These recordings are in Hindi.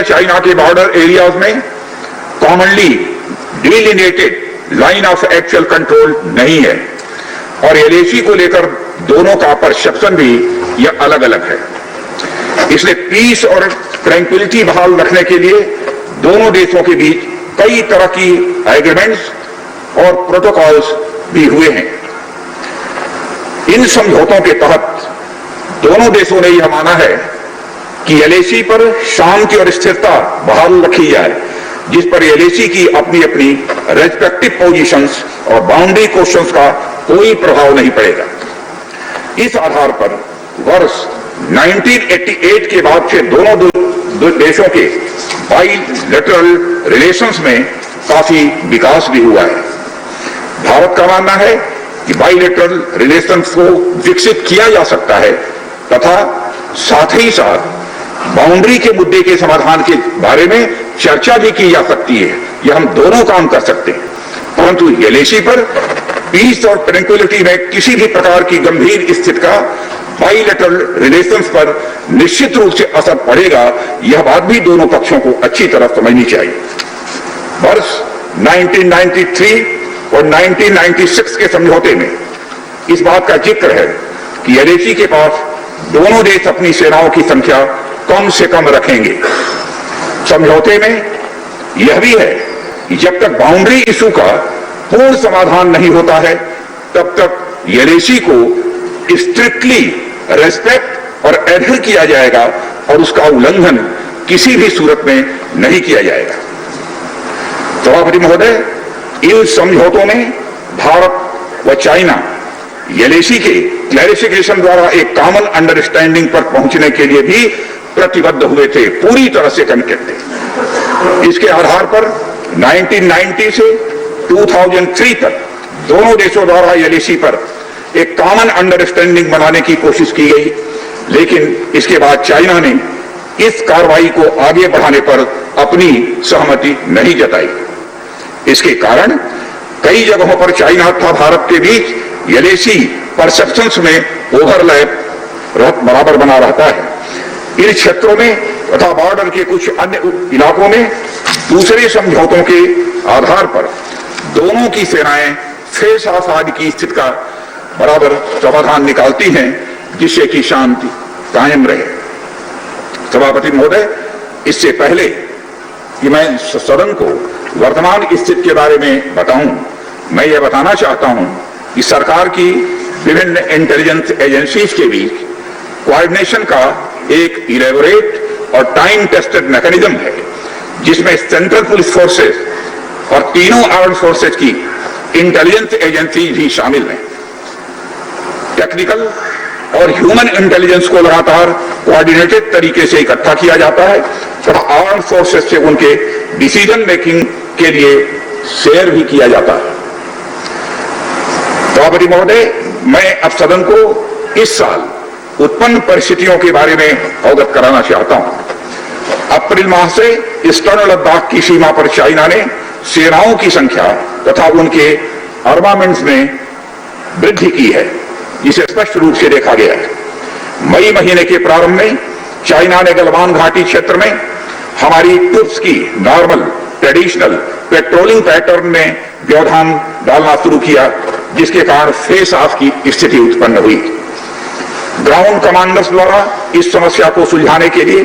इंडिया चाइना के बॉर्डर एरियाज में commonly delineated line of actual control नहीं है और एलएसी को लेकर दोनों का परसेप्शन भी यह अलग अलग है। इसलिए पीस और ट्रैंक्विलिटी बहाल रखने के लिए दोनों देशों के बीच कई तरह की एग्रीमेंट्स और प्रोटोकॉल्स भी हुए हैं। इन समझौतों के तहत दोनों देशों ने यह माना है कि एलएसी पर शांति और स्थिरता बहाल रखी जाए, जिस पर एलएसी की अपनी अपनी रेस्पेक्टिव पोजीशंस और बाउंड्री क्वेश्चंस का कोई प्रभाव नहीं पड़ेगा। इस आधार पर वर्ष 1988 के बाद से दोनों देशों के बाइलेटरल रिलेशंस में काफी विकास भी हुआ है। भारत का मानना है कि बाइलेटरल रिलेशंस को विकसित किया जा सकता है तथा साथ ही साथ बाउंड्री के मुद्दे के समाधान के बारे में चर्चा भी की जा सकती है। यह हम दोनों काम कर सकते हैं, परंतु एलएसी पर पीस और ट्रैंक्विलिटी में किसी भी प्रकार की गंभीर स्थिति का बाइलेटरल रिलेशंस पर निश्चित रूप से असर पड़ेगा, यह बात भी दोनों पक्षों को अच्छी तरह समझनी चाहिए। वर्ष 1993 और 1996 के समझौते में इस बात का जिक्र है कि एलएसी के पास दोनों देश अपनी सेनाओं की संख्या कम से कम रखेंगे। समझौते में यह भी है कि जब तक बाउंड्री इशू का पूर्ण समाधान नहीं होता है तब तक एलएसी को स्ट्रिक्टली रेस्पेक्ट और एडहर किया जाएगा और उसका उल्लंघन किसी भी सूरत में नहीं किया जाएगा। सभापति महोदय, इन समझौतों में भारत व चाइना एलएसी के क्लैरिफिकेशन द्वारा एक कॉमन अंडरस्टैंडिंग पर पहुंचने के लिए भी प्रतिबद्ध हुए थे, पूरी तरह से कमिटेड थे। इसके आधार पर 1990 से 2003 तक दोनों देशों द्वारा एलएसी पर एक कॉमन अंडरस्टैंडिंग बनाने की कोशिश की गई, लेकिन इसके बाद चाइना ने इस कार्रवाई को आगे बढ़ाने पर अपनी सहमति नहीं जताई। इसके कारण कई जगहों पर चाइना तथा भारत के बीच एलएसी परसेप्शंस में ओवरलैप बराबर बना रहता है। इन क्षेत्रों में तथा बॉर्डर के कुछ अन्य इलाकों में दूसरे समझौतों के आधार पर दोनों की सेनाएं फेस ऑफ आदि की स्थिति का बराबर समाधान निकालती हैं, जिससे कि शांति कायम रहे। सभापति महोदय, इससे पहले कि मैं सदन को वर्तमान स्थिति के बारे में बताऊं, मैं यह बताना चाहता हूं कि सरकार की विभिन्न इंटेलिजेंस एजेंसीज के बीच कोऑर्डिनेशन का एक इलेबोरेट और टाइम टेस्टेड मैकेनिज्म है, जिसमें सेंट्रल पुलिस फोर्सेस और तीनों आर्म्ड फोर्सेस की इंटेलिजेंस एजेंसी भी शामिल हैं। टेक्निकल और ह्यूमन इंटेलिजेंस को लगातार कोऑर्डिनेटेड तरीके से इकट्ठा किया जाता है और आर्म्ड फोर्सेस से उनके डिसीजन मेकिंग के लिए शेयर भी किया जाता है। सभापति महोदय, मैं अब सदन को इस साल उत्पन्न परिस्थितियों के बारे में अवगत कराना चाहता हूं। अप्रैल माह से ईस्टर्न लद्दाख की सीमा पर चाइना ने सेनाओं की संख्या तथा उनके आर्मामेंट्स में वृद्धि की है, जिसे स्पष्ट रूप से देखा गया है। मई महीने के प्रारंभ में चाइना ने गलवान घाटी क्षेत्र में हमारी ट्रूप्स की नॉर्मल ट्रेडिशनल पेट्रोलिंग पैटर्न में व्यवधान डालना शुरू किया, जिसके कारण फेस ऑफ की स्थिति उत्पन्न हुई। ग्राउंड कमांडर्स द्वारा इस समस्या को सुलझाने के लिए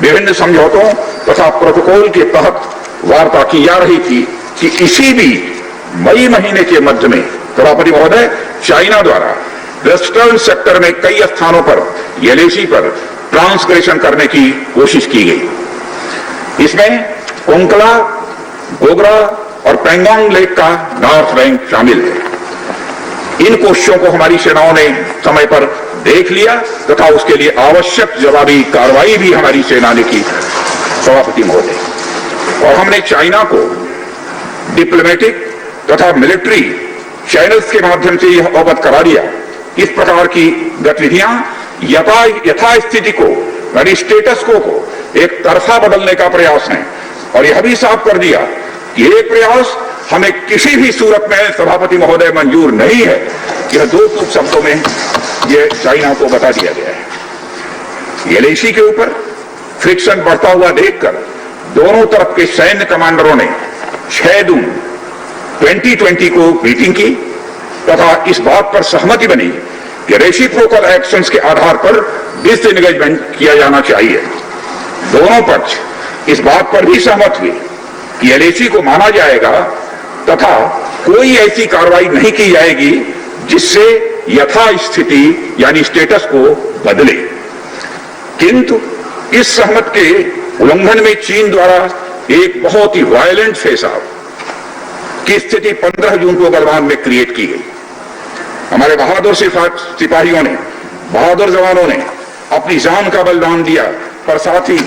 विभिन्न समझौतों तथा प्रोटोकॉल के तहत वार्ता की जा रही थी कि इसी बीच मई महीने के मध्य में सभापति महोदय, चाइना द्वारा वेस्टर्न सेक्टर में कई स्थानों पर एलएसी पर ट्रांसग्रेशन करने की कोशिश की गई। इसमें कोंकला, गोगरा और पेंगोंग लेक का नॉर्थ बैंक शामिल है। इन कोशिशों को हमारी सेनाओं ने समय पर देख लिया तथा उसके लिए आवश्यक जवाबी कार्रवाई भी हमारी सेना ने की, सभापति महोदय। और हमने चाइना को डिप्लोमेटिक तथा मिलिट्री चैनल्स के माध्यम से यह अवगत करा दिया इस प्रकार की गतिविधियां यथास्थिति को, यानी स्टेटस को एक तरफा बदलने का प्रयास है, और यह भी साफ कर दिया कि ये प्रयास हमें किसी भी सूरत में सभापति महोदय मंजूर नहीं है। यह दो टूक शब्दों में यह चाइना को बता दिया गया है। एलएसी के ऊपर फ्रिक्शन बढ़ता हुआ देखकर दोनों तरफ के सैन्य कमांडरों ने 6 जून 2020 को मीटिंग की तथा इस बात पर सहमति बनी कि रेसिप्रोकल एक्शंस के आधार पर डिसएंगेजमेंट किया जाना चाहिए। दोनों पक्ष इस बात पर भी सहमत हुए कि एलएसी को माना जाएगा तथा कोई ऐसी कार्रवाई नहीं की जाएगी जिससे यथास्थिति यानी स्टेटस को बदले। किंतु इस सहमति के उल्लंघन में चीन द्वारा एक बहुत ही वायलेंट फेस ऑफ की स्थिति 15 जून को गलवान में क्रिएट की गई। हमारे बहादुर सिपाहियों ने, बहादुर जवानों ने अपनी जान का बलिदान दिया, पर साथ ही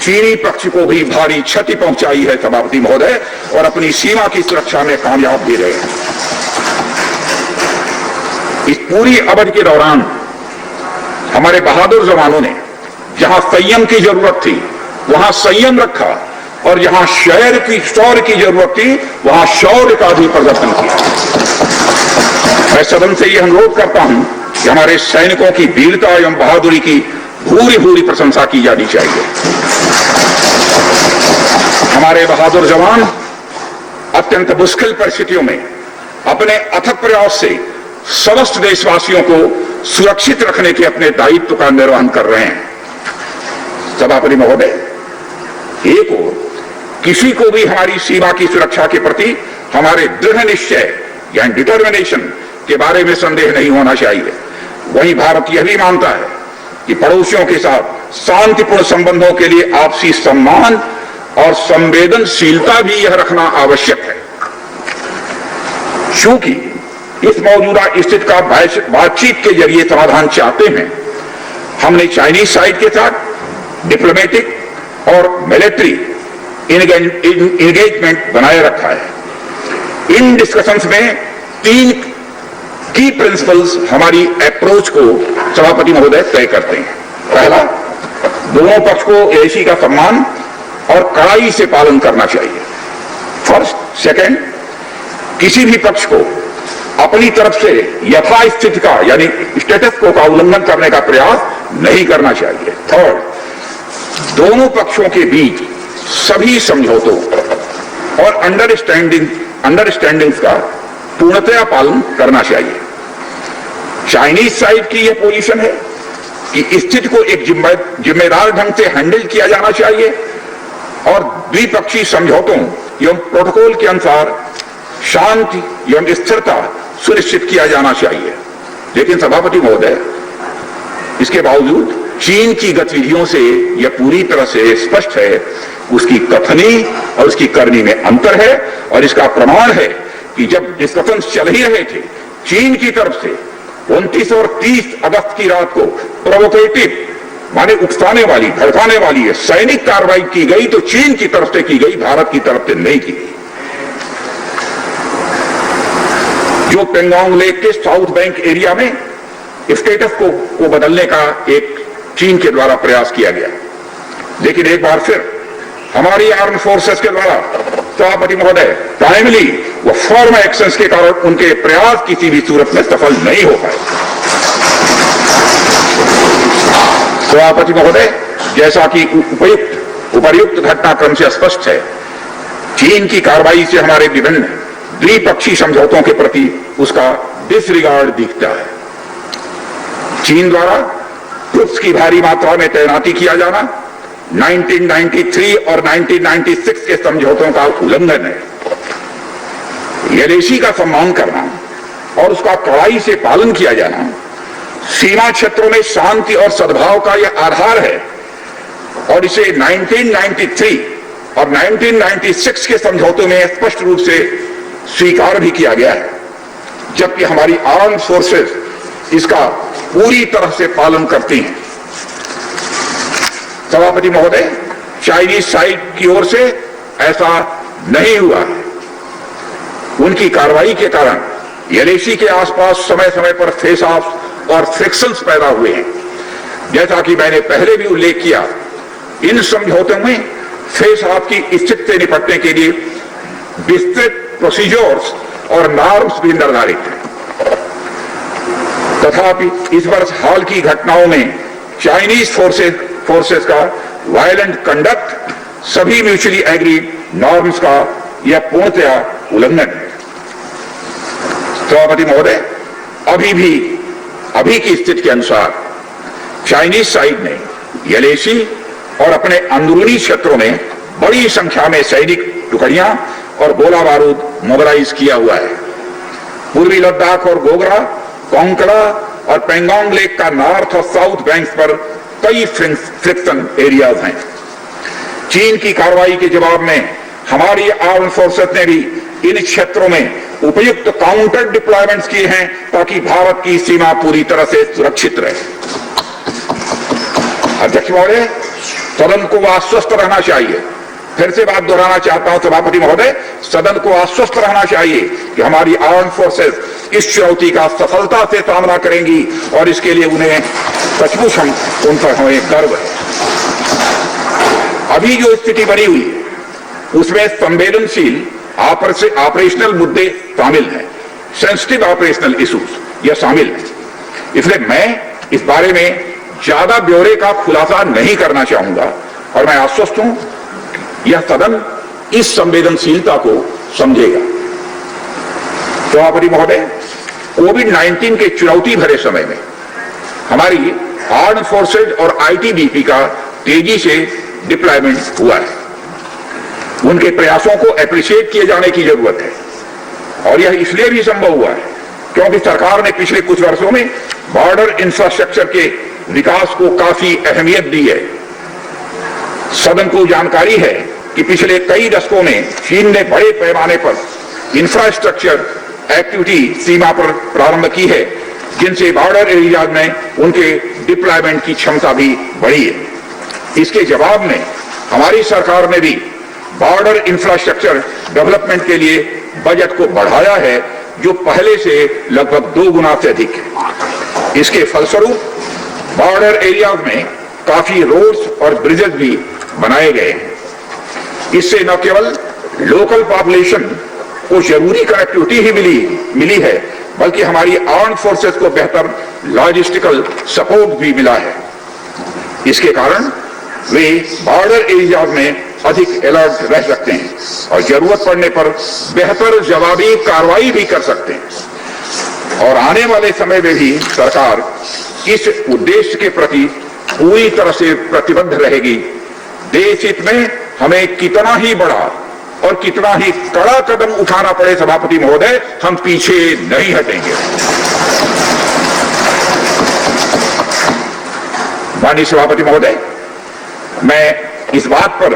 चीनी पक्ष को भी भारी क्षति पहुंचाई है सभापति महोदय, और अपनी सीमा की सुरक्षा में कामयाब भी रहे हैं। इस पूरी अवधि के दौरान हमारे बहादुर जवानों ने जहां संयम की जरूरत थी वहां संयम रखा, और जहां शौर्य की जरूरत थी वहां शौर्य का भी प्रदर्शन किया। मैं सदन से यह अनुरोध करता हूं कि हमारे सैनिकों की वीरता एवं बहादुरी की भूरी भूरी प्रशंसा की जानी चाहिए। हमारे बहादुर जवान अत्यंत मुश्किल परिस्थितियों में अपने अथक प्रयास से समस्त देशवासियों को सुरक्षित रखने के अपने दायित्व का निर्वहन कर रहे हैं। सभापति महोदय, एक और किसी को भी हमारी सीमा की सुरक्षा के प्रति हमारे दृढ़ निश्चय या डिटर्मिनेशन के बारे में संदेह नहीं होना चाहिए। वहीं भारत यह भी मानता है कि पड़ोसियों के साथ शांतिपूर्ण संबंधों के लिए आपसी सम्मान और संवेदनशीलता भी यह रखना आवश्यक है। चूंकि इस मौजूदा स्थिति का बातचीत के जरिए समाधान चाहते हैं, हमने चाइनीज साइड के साथ डिप्लोमेटिक और मिलिट्री इंगेजमेंट बनाए रखा है। इन डिस्कशंस में 3 की प्रिंसिपल्स हमारी अप्रोच को सभापति महोदय तय करते हैं। पहला, दोनों पक्ष को एलएसी का सम्मान और कड़ाई से पालन करना चाहिए। फर्स्ट। सेकंड, किसी भी पक्ष को अपनी तरफ से यथास्थिति का यानी स्टेटस को का उल्लंघन करने का प्रयास नहीं करना चाहिए। थर्ड, दोनों पक्षों के बीच सभी समझौतों और अंडरस्टैंडिंग्स का पूर्णतया पालन करना चाहिए। चाइनीज साइड की यह पोजीशन है कि स्थिति को एक जिम्मेदार ढंग से हैंडल किया जाना चाहिए और द्विपक्षीय समझौतों एवं प्रोटोकॉल के अनुसार शांति एवं स्थिरता सुनिश्चित किया जाना चाहिए। लेकिन सभापति महोदय, इसके बावजूद चीन की गतिविधियों से यह पूरी तरह से स्पष्ट है, उसकी कथनी और उसकी करनी में अंतर है। और इसका प्रमाण है कि जब डिस्कशन चल ही रहे थे, चीन की तरफ से 29 और 30 अगस्त की रात को प्रोवोकेटिव माने उकसाने वाली, भड़काने वाली सैनिक कार्रवाई की गई, तो चीन की तरफ से की गई, भारत की तरफ से नहीं की गई। जो पेंगोंग लेक के साउथ बैंक एरिया में स्टेटस को बदलने का एक चीन के द्वारा प्रयास किया गया, लेकिन एक बार फिर हमारी आर्म फोर्सेस के द्वारा सभापति महोदय टाइमली व फर्म एक्शंस के कारण उनके प्रयास किसी भी सूरत में सफल नहीं हो पाए। सभापति महोदय, जैसा कि उपर्युक्त घटनाक्रम से स्पष्ट है, चीन की कार्रवाई से हमारे विभिन्न द्विपक्षीय समझौतों के प्रति उसका डिसरिगार्ड दिखता है। चीन द्वारा ट्रुप्स की भारी मात्रा में तैनाती किया जाना 1993 और 1996 के समझौतों का उल्लंघन है। एलएसी का सम्मान करना और उसका कड़ाई से पालन किया जाना सीमा क्षेत्रों में शांति और सद्भाव का यह आधार है, और इसे 1993 और 1996 के समझौतों में स्पष्ट रूप से स्वीकार भी किया गया है, जबकि हमारी आर्म्ड फोर्सेस इसका पूरी तरह से पालन करती हैं। सभापति महोदय, चाइनीज साइड की ओर से ऐसा नहीं हुआ है। उनकी कार्रवाई के कारण एलएसी के आसपास समय समय पर फेस ऑफ और फ्रिक्शंस पैदा हुए हैं। जैसा कि मैंने पहले भी उल्लेख किया, इन समझौतों में फेस ऑफ की स्थिति से निपटने के लिए विस्तृत प्रोसीजर्स और नॉर्म्स भी निर्धारित हैं। तथापि इस वर्ष हाल की घटनाओं में चाइनीज फोर्सेस का वायलेंट कंडक्ट सभी म्यूचुअली एग्रीड नॉर्म्स का यह पूर्णतया उल्लंघन है। सभापति महोदय, अभी की स्थिति के अनुसार चाइनीज साइड ने एलएसी और अपने अंदरूनी क्षेत्रों में बड़ी संख्या में सैनिक टुकड़ियां और गोला बारूद मोबिलाइज किया हुआ है। पूर्वी लद्दाख और गोगरा, कोंकड़ा और पेंगोंग लेक का नॉर्थ और साउथ बैंक पर कई फ्रिक्शन एरियाज हैं। चीन की कार्रवाई के जवाब में हमारी आर्म्ड फोर्सेस ने भी इन क्षेत्रों में उपयुक्त काउंटर डिप्लॉयमेंट्स किए हैं ताकि भारत की सीमा पूरी तरह से सुरक्षित रहे। अध्यक्ष महोदय, सदन को आश्वस्त रहना चाहिए, फिर से बात दोहराना चाहता हूं सभापति महोदय, सदन को आश्वस्त रहना चाहिए कि हमारी आर्म्ड फोर्सेस इस चुनौती का सफलता से सामना करेंगी और इसके लिए उन्हें सचमुच उन पर हमें गर्व है। अभी जो स्थिति बनी हुई है उसमें संवेदनशील ऑपरेशनल मुद्दे शामिल हैं, सेंसिटिव ऑपरेशनल इश्यूज यह शामिल है। इसलिए मैं इस बारे में ज्यादा ब्यौरे का खुलासा नहीं करना चाहूंगा और मैं आश्वस्त हूं यह सदन इस संवेदनशीलता को समझेगा। सभापति महोदय, कोविड-19 के चुनौती भरे समय में हमारी आर्म्ड फोर्सेज और आईटीबीपी का तेजी से डिप्लॉयमेंट हुआ है। उनके प्रयासों को एप्रिशिएट किए जाने की जरूरत है और यह इसलिए भी संभव हुआ है क्योंकि सरकार ने पिछले कुछ वर्षों में बॉर्डर इंफ्रास्ट्रक्चर के विकास को काफी अहमियत दी है। सदन को जानकारी है कि पिछले कई दशकों में चीन ने बड़े पैमाने पर इंफ्रास्ट्रक्चर एक्टिविटी सीमा पर प्रारंभ की है, जिनसे बॉर्डर एरियाज में उनके डिप्लॉयमेंट की क्षमता भी बढ़ी है। इसके जवाब में हमारी सरकार ने भी बॉर्डर इंफ्रास्ट्रक्चर डेवलपमेंट के लिए बजट को बढ़ाया है, जो पहले से लगभग 2 गुना से अधिक है। इसके फलस्वरूप बॉर्डर एरियाज में काफी रोड्स और ब्रिजेस भी बनाए गए हैं। इससे न केवल लोकल पॉपुलेशन को जरूरी कनेक्टिविटी ही मिली है, बल्कि हमारी आर्म्ड फोर्सेस को बेहतर लॉजिस्टिकल सपोर्ट भी मिला है। इसके कारण वे बॉर्डर एरियाज में अधिक अलर्ट रह सकते हैं और जरूरत पड़ने पर बेहतर जवाबी कार्रवाई भी कर सकते हैं। और आने वाले समय में भी सरकार इस उद्देश्य के प्रति पूरी तरह से प्रतिबद्ध रहेगी। देश हित में हमें कितना ही बड़ा और कितना ही कड़ा कदम उठाना पड़े सभापति महोदय, हम पीछे नहीं हटेंगे। माननीय सभापति महोदय, मैं इस बात पर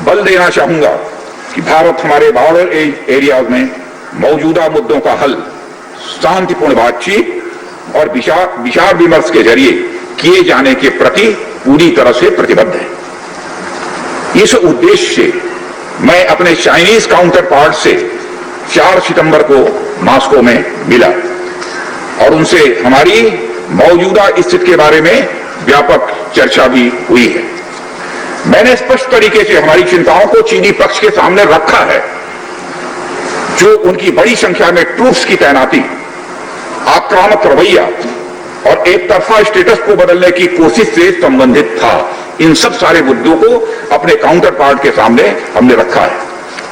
बल देना चाहूंगा कि भारत हमारे बॉर्डर एरियाज में मौजूदा मुद्दों का हल शांतिपूर्ण बातचीत और विचार विमर्श के जरिए किए जाने के प्रति पूरी तरह से प्रतिबद्ध है। इस उद्देश्य से मैं अपने चाइनीज काउंटर पार्ट से 4 सितंबर को मॉस्को में मिला और उनसे हमारी मौजूदा स्थिति के बारे में व्यापक चर्चा भी हुई है। मैंने स्पष्ट तरीके से हमारी चिंताओं को चीनी पक्ष के सामने रखा है, जो उनकी बड़ी संख्या में ट्रूप्स की तैनाती, आक्रामक रवैया और एक तरफा स्टेटस को बदलने की कोशिश से संबंधित था। इन सब सारे मुद्दों को अपने काउंटर पार्ट के सामने हमने रखा है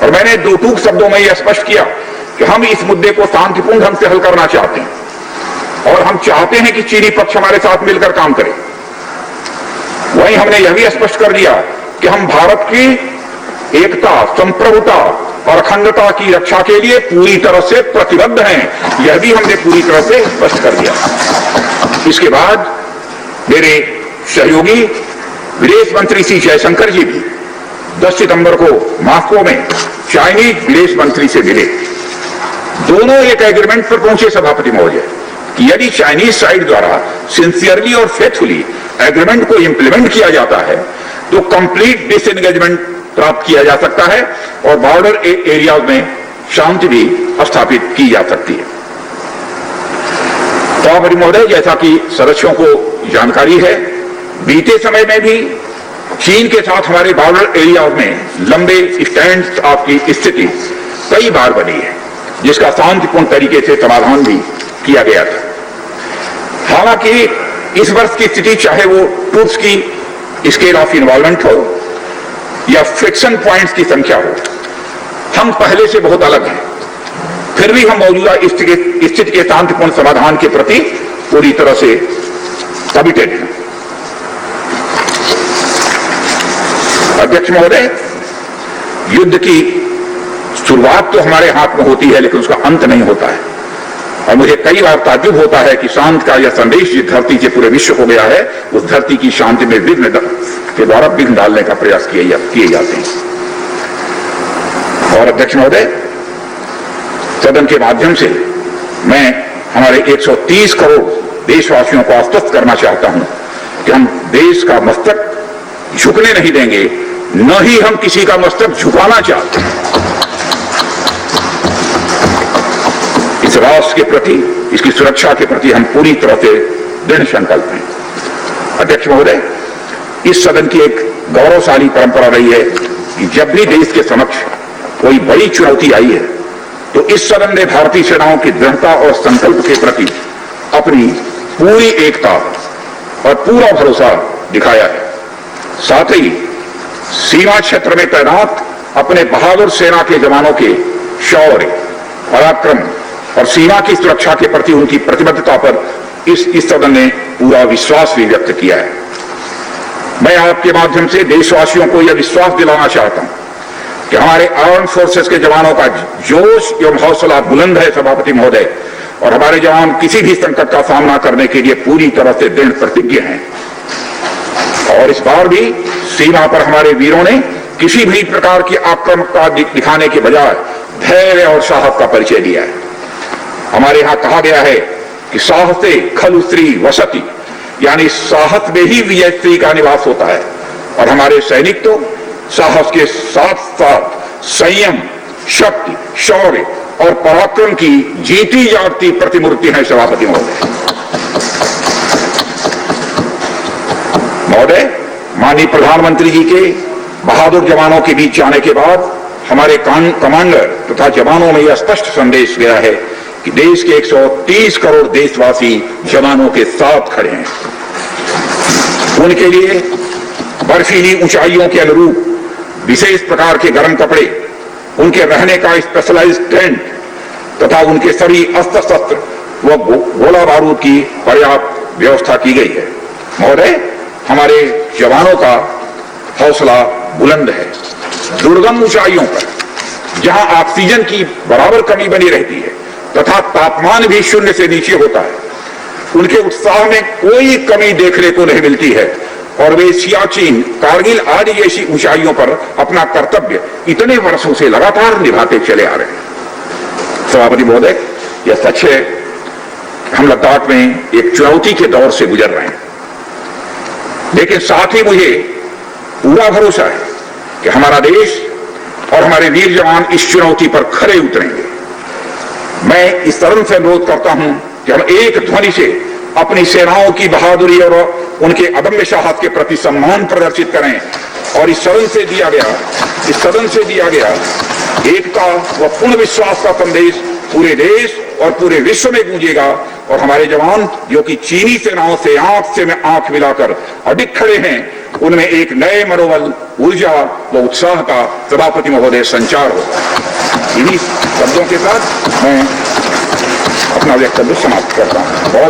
और मैंने 2 टूक शब्दों में यह स्पष्ट किया कि हम इस मुद्दे को शांतिपूर्ण ढंग से हल करना चाहते हैं और हम चाहते हैं कि चीनी पक्ष हमारे साथ मिलकर काम करे। वहीं हमने यह भी स्पष्ट कर दिया कि हम भारत की एकता, संप्रभुता और अखंडता की रक्षा के लिए पूरी तरह से प्रतिबद्ध हैं। यह भी हमने पूरी तरह से स्पष्ट कर दिया। इसके बाद मेरे सहयोगी विदेश मंत्री श्री जयशंकर जी भी 10 सितंबर को मॉस्को में चाइनीज विदेश मंत्री से मिले। दोनों एक एग्रीमेंट पर पहुंचे सभापति महोदय कि यदि चाइनीज साइड द्वारा सिंसियरली और फेथफुली एग्रीमेंट को इंप्लीमेंट किया जाता है तो कंप्लीट डिसएंगेजमेंट प्राप्त किया जा सकता है और बॉर्डर एरियाज में शांति भी स्थापित की जा सकती है। सभापति महोदय, जैसा कि सदस्यों को जानकारी है, बीते समय में भी चीन के साथ हमारे बॉर्डर एरियाज में लंबे स्टैंड ऑफ की स्थिति कई बार बनी है, जिसका शांतिपूर्ण तरीके से समाधान भी किया गया था। हालांकि इस वर्ष की स्थिति, चाहे वो ट्रूप्स की स्केल ऑफ इन्वॉल्वमेंट हो या फ्रिक्शन पॉइंट्स की संख्या हो। हम पहले से बहुत अलग हैं, फिर भी हम मौजूदा स्थिति के शांतिपूर्ण समाधान के प्रति पूरी तरह से कमिटेड हैं। अध्यक्ष महोदय, युद्ध की शुरुआत तो हमारे हाथ में होती है, लेकिन उसका अंत नहीं होता है। और मुझे कई बार ताज्जुब होता है कि शांति का यह संदेश जिस धरती से पूरे विश्व को गया है, उस धरती की शांति में विघ्न के द्वारा विघ्न डालने का प्रयास किए जाते हैं। और अध्यक्ष महोदय, सदन के माध्यम से मैं हमारे 130 करोड़ देशवासियों को आश्वस्त करना चाहता हूं कि हम देश का मस्तक झुकने नहीं देंगे, न ही हम किसी का मस्तक झुकाना चाहते हैं। इस राष्ट्र के प्रति, इसकी सुरक्षा के प्रति हम पूरी तरह से दृढ़ संकल्प हैं। अध्यक्ष महोदय, इस सदन की एक गौरवशाली परंपरा रही है कि जब भी देश के समक्ष कोई बड़ी चुनौती आई है, तो इस सदन ने भारतीय सेनाओं की दृढ़ता और संकल्प के प्रति अपनी पूरी एकता और पूरा भरोसा दिखाया है। साथ ही सीमा क्षेत्र में तैनात अपने बहादुर सेना के जवानों के शौर्य, पराक्रम और सीमा की सुरक्षा के प्रति उनकी प्रतिबद्धता पर इस सदन ने पूरा विश्वास भी व्यक्त किया है। मैं आपके माध्यम से देशवासियों को यह विश्वास दिलाना चाहता हूं कि हमारे आर्म्ड फोर्सेस के जवानों का जोश एवं हौसला बुलंद है सभापति महोदय, और हमारे जवान किसी भी संकट का सामना करने के लिए पूरी तरह से दृढ़ प्रतिज्ञ हैं। और इस बार भी सीमा पर हमारे वीरों ने किसी भी प्रकार की आक्रामकता दिखाने के बजाय धैर्य और साहस का परिचय दिया है। हमारे यहां कहा गया है कि साहसे खलु स्त्री वसति, यानी साहस में ही विजय स्त्री का निवास होता है। और हमारे सैनिक तो साहस के साथ साथ संयम, शक्ति, शौर्य और पराक्रम की जीती जागती प्रतिमूर्ति है सभापति महोदय। महोदय, माननीय प्रधानमंत्री जी के बहादुर जवानों के बीच जाने के बाद हमारे कमांडर तथा जवानों में यह स्पष्ट संदेश गया है कि देश के 130 करोड़ देशवासी जवानों के साथ खड़े हैं। उनके लिए बर्फीली ऊंचाइयों के अनुरूप विशेष प्रकार के गर्म कपड़े, उनके रहने का स्पेशलाइज्ड टेंट तथा उनके सभी अस्त्र शस्त्र व गोला बारूद की पर्याप्त व्यवस्था की गई है। महोदय, हमारे जवानों का हौसला बुलंद है। दुर्गम ऊंचाइयों पर जहां ऑक्सीजन की बराबर कमी बनी रहती है तथा तापमान भी शून्य से नीचे होता है, उनके उत्साह में कोई कमी देखने को नहीं मिलती है और वे सियाचिन, कारगिल आदि जैसी ऊंचाइयों पर अपना कर्तव्य इतने वर्षों से लगातार निभाते चले आ रहे हैं। सभापति महोदय, यह सच है हम लद्दाख में एक चुनौती के दौर से गुजर रहे हैं, लेकिन साथ ही मुझे पूरा भरोसा है कि हमारा देश और हमारे वीर जवान इस चुनौती पर खरे उतरेंगे। मैं इस सदन से अनुरोध करता हूं कि हम एक ध्वनि से अपनी सेनाओं की बहादुरी और उनके अदम्य साहस के प्रति सम्मान प्रदर्शित करें और इस सदन से दिया गया एकता व पूर्ण विश्वास का संदेश पूरे देश और पूरे विश्व में गूंजेगा और हमारे जवान जो कि चीनी सेनाओं से आंख से आंख मिलाकर अडिग खड़े हैं, उनमें एक नए मनोबल, ऊर्जा व उत्साह का सभापति महोदय संचार होगा। इन्हीं शब्दों के साथ मैं अपना वक्तव्य समाप्त करता हूं। बहुत